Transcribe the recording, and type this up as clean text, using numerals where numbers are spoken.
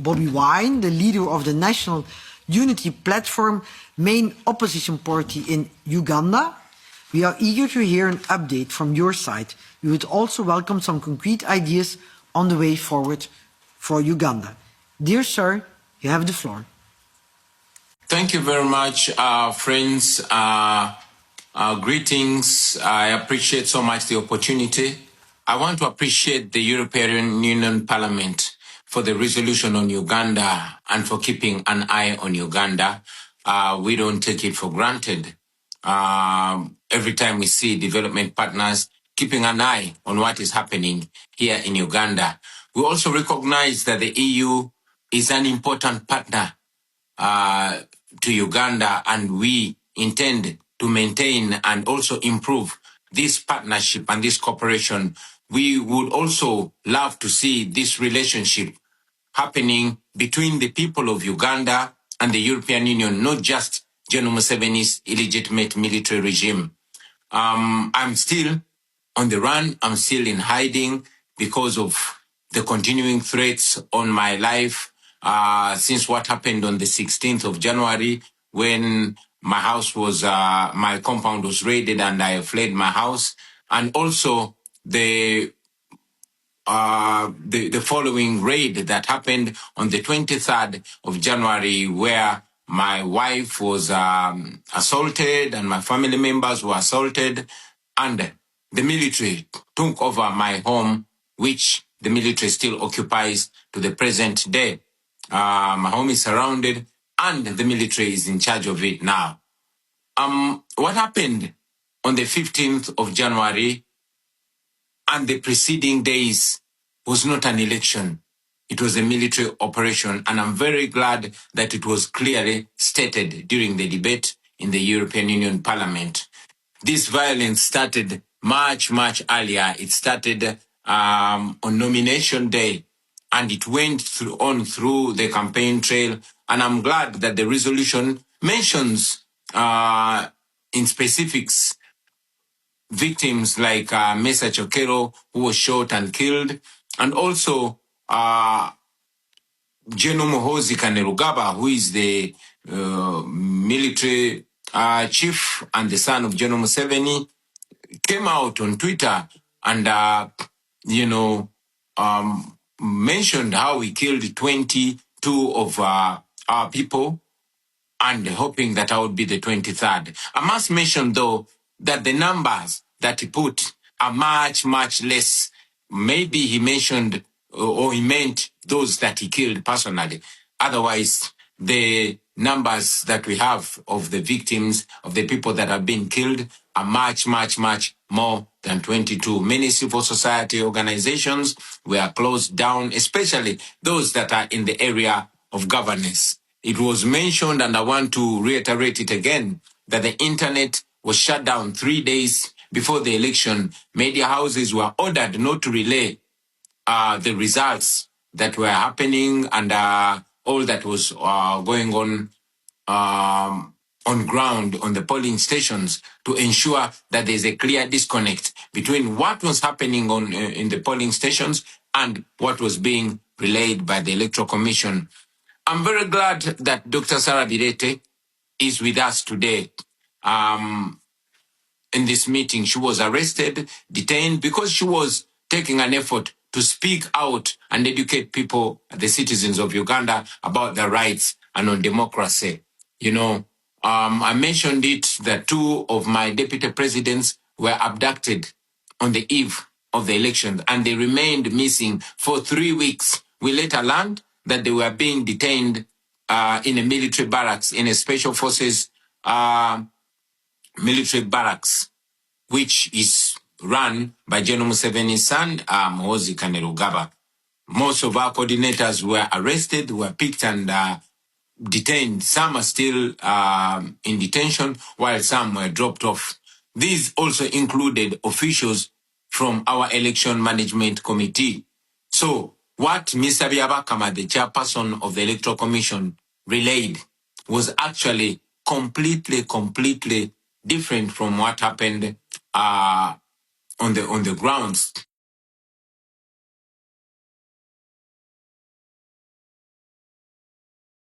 Bobi Wine, the leader of the National Unity Platform, main opposition party in Uganda. We are eager to hear an update from your side. We would also welcome some concrete ideas on the way forward for Uganda. Dear sir, you have the floor. Thank you very much, friends. Greetings. I appreciate so much the opportunity. I want to appreciate the European Union Parliament for the resolution on Uganda and for keeping an eye on Uganda. We don't take it for granted. Every time we see development partners keeping an eye on what is happening here in Uganda. We also recognize that the EU is an important partner to Uganda, and we intend to maintain and also improve this partnership and this cooperation. We would also love to see this relationship happening between the people of Uganda and the European Union, not just General Museveni's illegitimate military regime. I'm still on the run. I'm still in hiding because of the continuing threats on my life since what happened on the 16th of January when my house was, my compound was raided and I fled my house. And also the following raid that happened on the 23rd of January where my wife was assaulted and my family members were assaulted, and the military took over my home, which the military still occupies to the present day. My home is surrounded and the military is in charge of it now. What happened on the 15th of January and the preceding days was not an election. It was a military operation, and I'm very glad that it was clearly stated during the debate in the European Union Parliament. This violence started much, much earlier. It started on nomination day, and it went on through the campaign trail. And I'm glad that the resolution mentions in specifics victims like Mesa Chokero, who was shot and killed, and also General Muhoozi Kainerugaba, who is the military chief and the son of General Museveni, came out on Twitter and, mentioned how he killed 22 of our people, and hoping that I would be the 23rd. I must mention, though, that the numbers that he put are much, much less. Maybe he mentioned or he meant those that he killed personally. Otherwise, the numbers that we have of the victims, of the people that have been killed, are much, much, much more than 22. Many civil society organizations were closed down, especially those that are in the area of governance. It was mentioned, and I want to reiterate it again, that the internet was shut down 3 days before the election. Media houses were ordered not to relay the results that were happening and all that was going on ground on the polling stations, to ensure that there's a clear disconnect between what was happening in the polling stations and what was being relayed by the Electoral Commission. I'm very glad that Dr. Sarah Birete is with us today. In this meeting, she was arrested, detained, because she was taking an effort to speak out and educate people, the citizens of Uganda, about their rights and on democracy. I mentioned it that 2 of my deputy presidents were abducted on the eve of the election, and they remained missing for 3 weeks. We later learned that they were being detained in a military barracks, in a special forces military barracks, which is run by General Museveni's son, Muhoozi Kainerugaba. Most of our coordinators were arrested, were picked and detained. Some are still in detention, while some were dropped off. These also included officials from our election management committee. So what Mr. Byabakama, the chairperson of the Electoral Commission, relayed was actually completely different from what happened on the grounds.